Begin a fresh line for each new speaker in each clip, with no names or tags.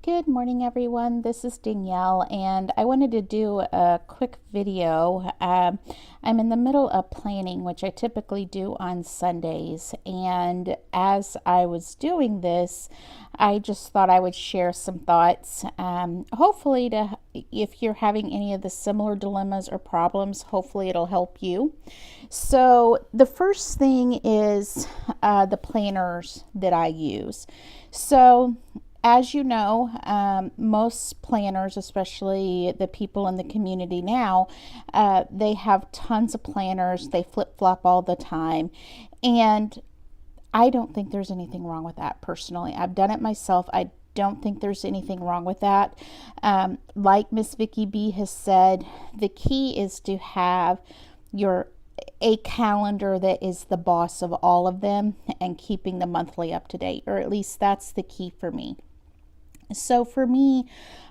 Good morning, everyone. This is Danielle, and I wanted to do a quick video. I'm in the middle of planning, which I typically do on Sundays. And as I was doing this, I just thought I would share some thoughts. Hopefully, if you're having any of the similar dilemmas or problems, hopefully it'll help you. So the first thing is the planners that I use. So as you know, most planners, especially the people in the community now, they have tons of planners. They flip-flop all the time. And I don't think there's anything wrong with that personally. I've done it myself. I don't think there's anything wrong with that. Like Miss Vicky B has said, the key is to have a calendar that is the boss of all of them and keeping the monthly up to date, or at least that's the key for me. So for me,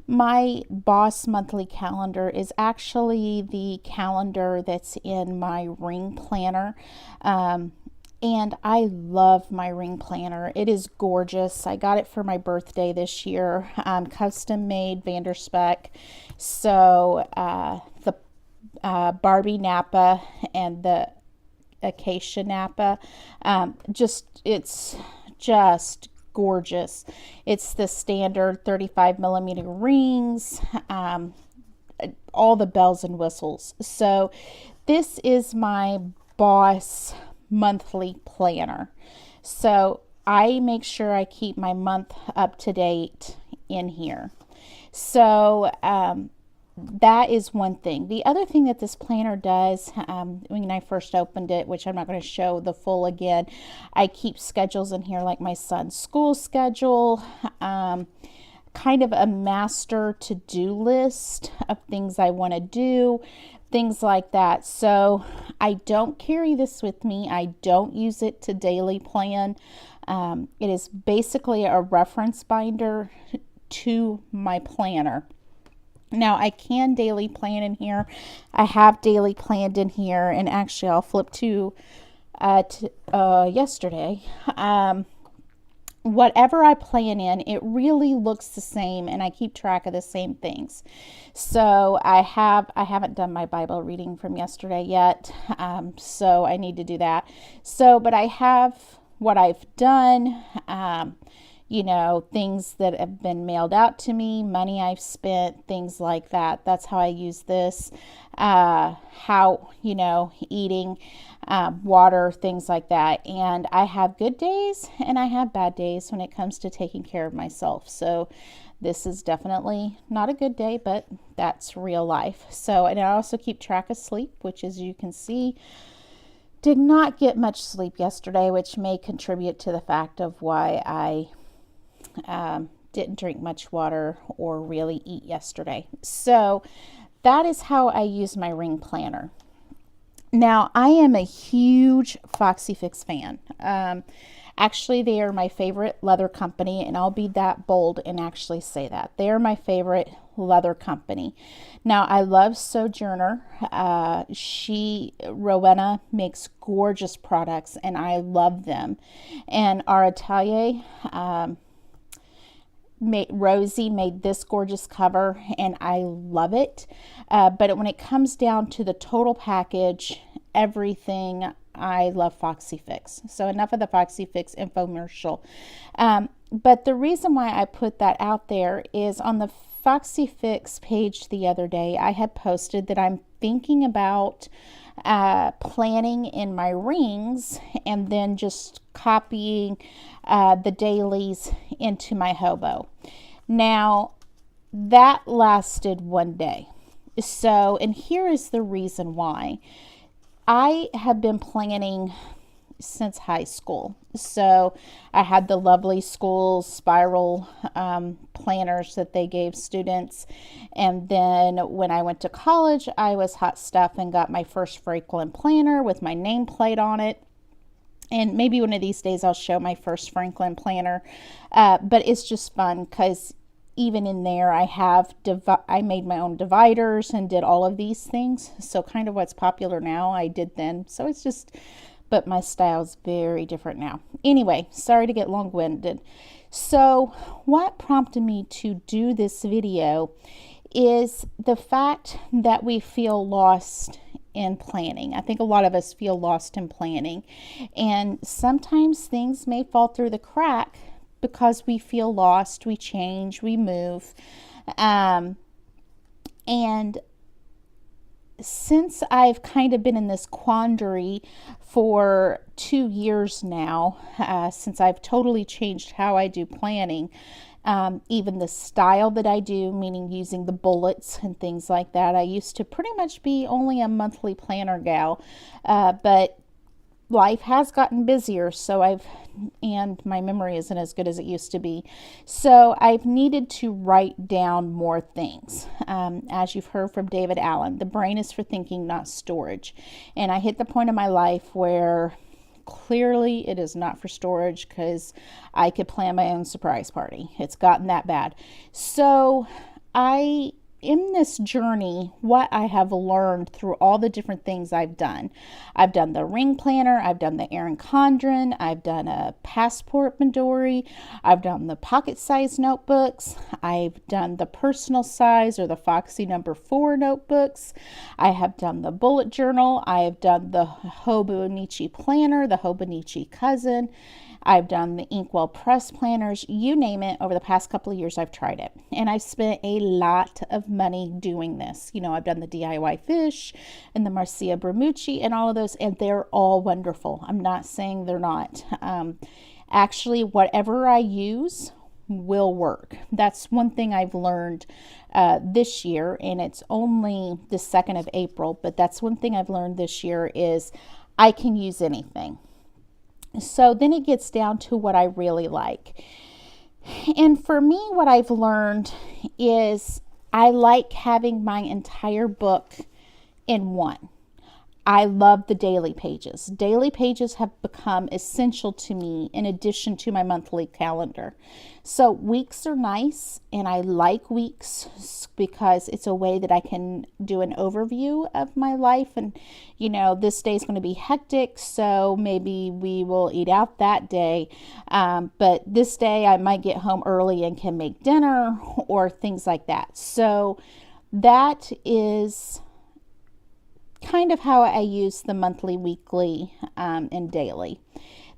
my boss monthly calendar is actually the calendar that's in my ring planner. And I love my ring planner. It is gorgeous. I got it for my birthday this year. Custom made Vanderspec. So the Barbie Napa and the Acacia Napa, it's just gorgeous. It's the standard 35 millimeter rings, all the bells and whistles. So this is my boss monthly planner. So I make sure I keep my month up to date in here. So that is one thing. The other thing that this planner does, when I first opened it, which I'm not going to show the full again, I keep schedules in here like my son's school schedule, kind of a master to-do list of things I want to do, things like that. So I don't carry this with me. I don't use it to daily plan. It is basically a reference binder to my planner. Now, I can daily plan in here. I have daily planned in here, and actually I'll flip to yesterday. Whatever I plan in, it really looks the same, and I keep track of the same things. So I haven't done my Bible reading from yesterday yet, so I need to do that. So, but I have what I've done, things that have been mailed out to me, money I've spent, things like that. That's how I use this. Eating, water, things like that. And I have good days and I have bad days when it comes to taking care of myself. So this is definitely not a good day, but that's real life. So, and I also keep track of sleep, which, as you can see, did not get much sleep yesterday, which may contribute to the fact of why I didn't drink much water or really eat yesterday. So that is how I use my ring planner. Now, I am a huge Foxy Fix fan. Actually, they are my favorite leather company, and I'll be that bold and actually say that. They are my favorite leather company. Now, I love Sojourner. Rowena makes gorgeous products, and I love them. And our Atelier, Rosie made this gorgeous cover, and I love it. But when it comes down to the total package, everything, I love Foxy Fix. So enough of the Foxy Fix infomercial. But the reason why I put that out there is on the Foxy Fix page the other day, I had posted that I'm thinking about planning in my rings and then just copying the dailies into my hobo. Now, that lasted one day. So, and here is the reason why. I have been planning since high school. So I had the lovely school spiral planners that they gave students. And then when I went to college, I was hot stuff and got my first Franklin planner with my nameplate on it. And maybe one of these days I'll show my first Franklin planner. But it's just fun because even in there I made my own dividers and did all of these things. So kind of what's popular now, I did then. So it's just, but my style is very different now. Anyway, sorry to get long-winded. So what prompted me to do this video is the fact that we feel lost in planning. I think a lot of us feel lost in planning, and sometimes things may fall through the crack because we feel lost, we change, we move. And since I've kind of been in this quandary for 2 years now, since I've totally changed how I do planning, even the style that I do, meaning using the bullets and things like that. I used to pretty much be only a monthly planner gal, but life has gotten busier, and my memory isn't as good as it used to be. So I've needed to write down more things. As you've heard from David Allen, the brain is for thinking, not storage. And I hit the point in my life where clearly it is not for storage, because I could plan my own surprise party. It's gotten that bad. So in this journey, what I have learned through all the different things I've done the ring planner, I've done the Erin Condren, I've done a passport Midori, I've done the pocket size notebooks, I've done the personal size or the Foxy No. 4 notebooks, I have done the bullet journal, I have done the Hobonichi planner, the Hobonichi cousin, I've done the Inkwell press planners, you name it. Over the past couple of years, I've tried it. And I spent a lot of money doing this. I've done the DIY fish and the Marcia Bramucci and all of those, and they're all wonderful. I'm not saying they're not. Actually, whatever I use will work. That's one thing I've learned this year, and it's only the 2nd of April, but that's one thing I've learned this year is I can use anything. So then it gets down to what I really like. And for me, what I've learned is I like having my entire book in one. I love the daily pages. Daily pages have become essential to me in addition to my monthly calendar. So weeks are nice, and I like weeks because it's a way that I can do an overview of my life. And, this day is going to be hectic, so maybe we will eat out that day. But this day I might get home early and can make dinner or things like that. So that is kind of how I use the monthly, weekly, and daily.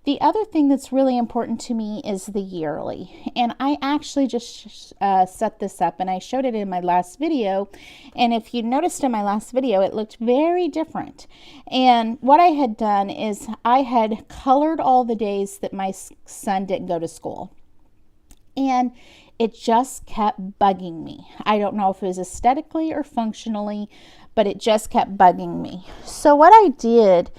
The other thing that's really important to me is the yearly. And I actually just set this up, and I showed it in my last video. And if you noticed in my last video, it looked very different. And what I had done is I had colored all the days that my son didn't go to school. And it just kept bugging me. I don't know if it was aesthetically or functionally, but it just kept bugging me. So what I did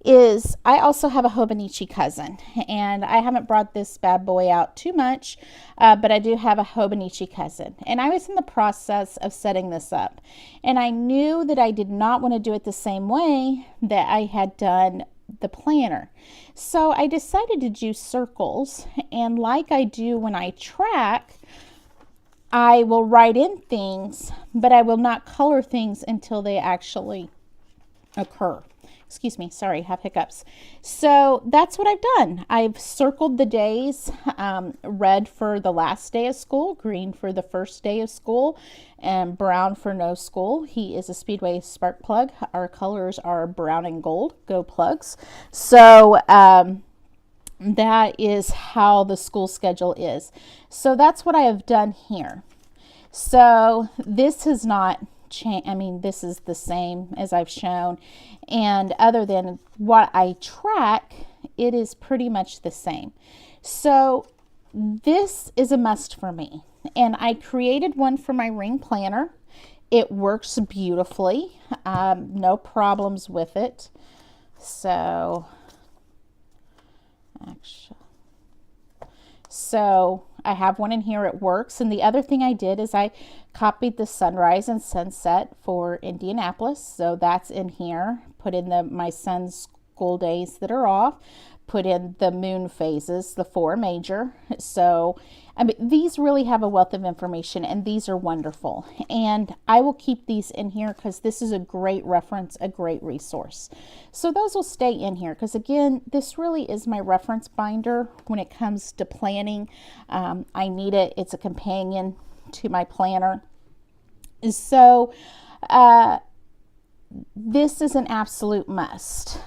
is I also have a Hobonichi cousin, and I haven't brought this bad boy out too much, but I do have a Hobonichi cousin. And I was in the process of setting this up, and I knew that I did not want to do it the same way that I had done the planner. So I decided to do circles, and like I do when I track, I will write in things, but I will not color things until they actually occur. Excuse me, sorry, have hiccups. So that's what I've done. I've circled the days, red for the last day of school, green for the first day of school, and brown for no school. He is a Speedway spark plug. Our colors are brown and gold. Go Plugs. So that is how the school schedule is. So that's what I have done here. So this has not changed. I mean, this is the same as I've shown. And other than what I track, it is pretty much the same. So this is a must for me. And I created one for my ring planner. It works beautifully. No problems with it. So I have one in here, it works. And the other thing I did is I copied the sunrise and sunset for Indianapolis. So that's in here. Put in my son's school days that are off. Put in the moon phases, the 4 major. So I mean, these really have a wealth of information, and these are wonderful. And I will keep these in here because this is a great reference, a great resource. So those will stay in here because, again, this really is my reference binder when it comes to planning. I need it. It's a companion to my planner. So this is an absolute must.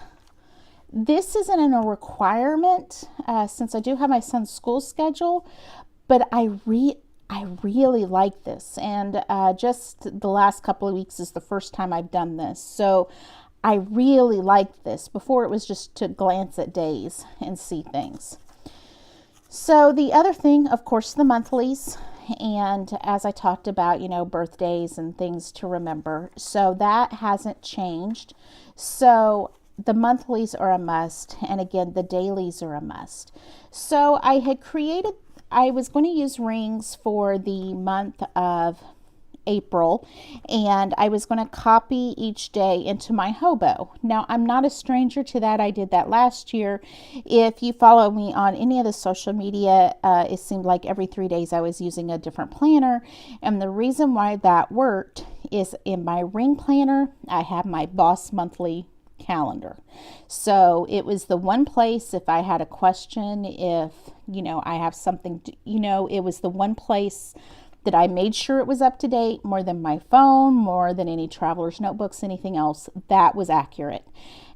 This isn't a requirement since I do have my son's school schedule, but I really like this. And just the last couple of weeks is the first time I've done this. So I really like this. Before it was just to glance at days and see things. So the other thing, of course, the monthlies. And as I talked about, you know, birthdays and things to remember. So that hasn't changed. So the monthlies are a must, and again, the dailies are a must. So I was going to use rings for the month of April, and I was going to copy each day into my hobo. Now, I'm not a stranger to that. I did that last year. If you follow me on any of the social media, it seemed like every 3 days I was using a different planner, and the reason why that worked is in my ring planner, I have my Boss Monthly calendar. So it was the one place if I had a question, if, you know, I have something, it was the one place that I made sure it was up to date more than my phone, more than any traveler's notebooks, anything else. That was accurate.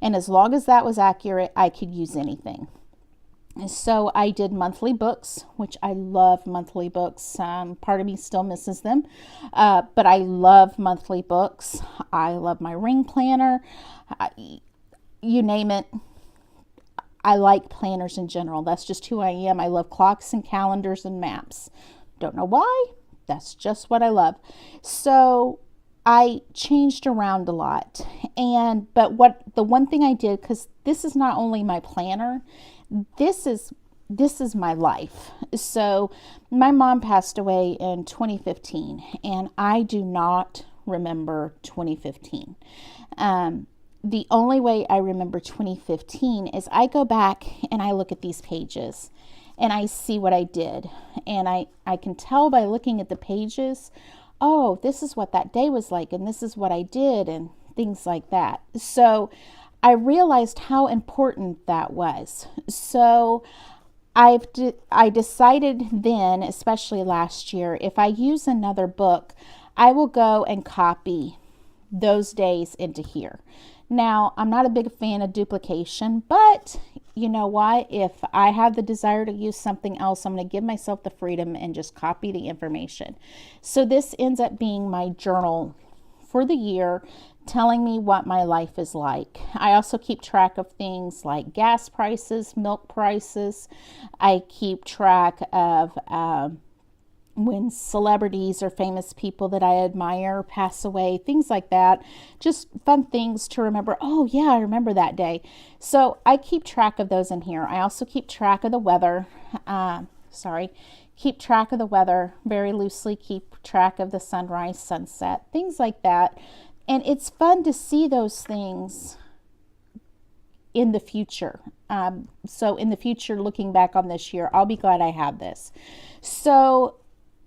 And as long as that was accurate, I could use anything. So I did monthly books, which I love monthly books. Part of me still misses them, but I love monthly books. I love my ring planner. You name it. I like planners in general. That's just who I am. I love clocks and calendars and maps. Don't know why. That's just what I love. So I changed around a lot. But the one thing I did, because this is not only my planner, this is my life. So my mom passed away in 2015, and I do not remember 2015. The only way I remember 2015 is I go back and I look at these pages and I see what I did. And I can tell by looking at the pages, oh, this is what that day was like, and this is what I did, and things like that. So I realized how important that was. So I decided then, especially last year, if I use another book, I will go and copy those days into here. Now, I'm not a big fan of duplication, but you know what? If I have the desire to use something else, I'm going to give myself the freedom and just copy the information. So this ends up being my journal for the year, telling me what my life is like. I also keep track of things like gas prices, milk prices. I keep track of when celebrities or famous people that I admire pass away, things like that. Just fun things to remember. Oh yeah, I remember that day. So I keep track of those in here. I also keep track of the weather. Keep track of the weather very loosely. Keep track of the sunrise, sunset, things like that. And it's fun to see those things in the future. So in the future, looking back on this year, I'll be glad I have this. So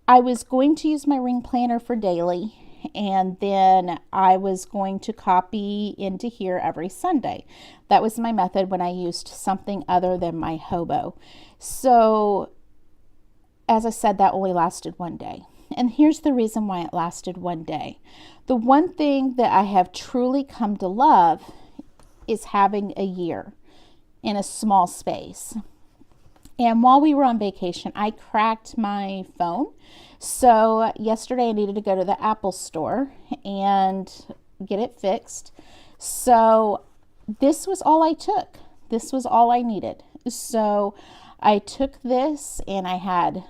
I was going to use my ring planner for daily, and then I was going to copy into here every Sunday. That was my method when I used something other than my hobo. So as I said, that only lasted one day. And here's the reason why it lasted one day. The one thing that I have truly come to love is having a year in a small space. And while we were on vacation, I cracked my phone. So yesterday I needed to go to the Apple store and get it fixed. So this was all I took. This was all I needed. So I took this and I had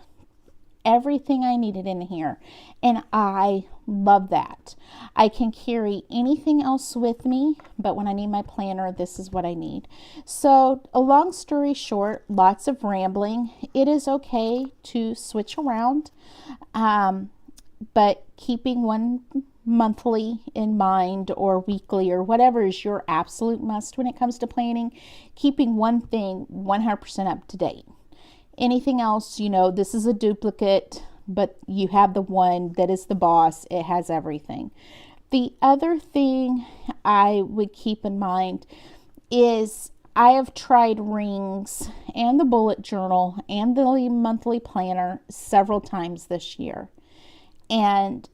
everything I needed in here. And I love that. I can carry anything else with me, but when I need my planner, this is what I need. So a long story short, lots of rambling. It is okay to switch around, but keeping one monthly in mind or weekly or whatever is your absolute must when it comes to planning, keeping one thing 100% up to date. Anything else, you know, this is a duplicate, but you have the one that is the boss. It has everything. The other thing I would keep in mind is I have tried rings and the bullet journal and the monthly planner several times this year. And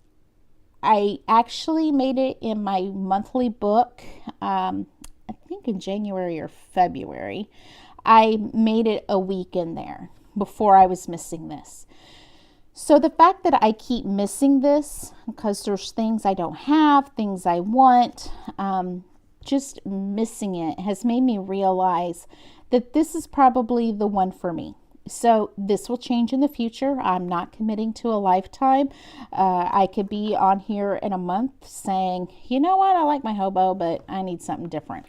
I actually made it in my monthly book, I think in January or February. I made it a week in there before I was missing this. So the fact that I keep missing this because there's things I don't have, things I want, just missing it has made me realize that this is probably the one for me. So this will change in the future. I'm not committing to a lifetime. I could be on here in a month saying, you know what, I like my hobo, but I need something different.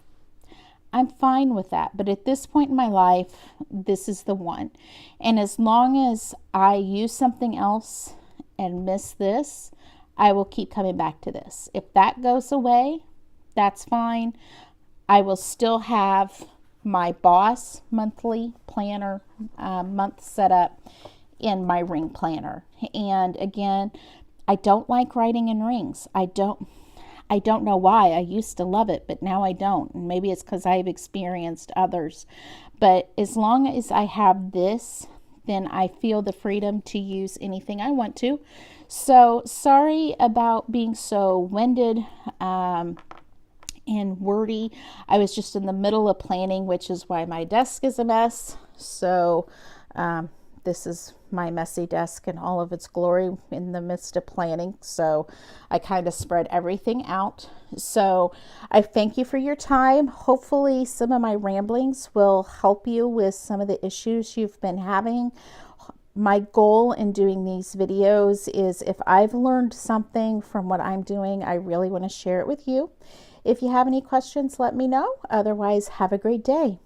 I'm fine with that. But at this point in my life, this is the one. And as long as I use something else and miss this, I will keep coming back to this. If that goes away, that's fine. I will still have my boss monthly planner month set up in my ring planner. And again, I don't like writing in rings. I don't know why. I used to love it, but now I don't. And maybe it's because I've experienced others. But as long as I have this, then I feel the freedom to use anything I want to. So sorry about being so winded and wordy. I was just in the middle of planning, which is why my desk is a mess. So this is my messy desk in all of its glory in the midst of planning. So I kind of spread everything out. So I thank you for your time. Hopefully some of my ramblings will help you with some of the issues you've been having. My goal in doing these videos is if I've learned something from what I'm doing, I really want to share it with you. If you have any questions, let me know. Otherwise, have a great day.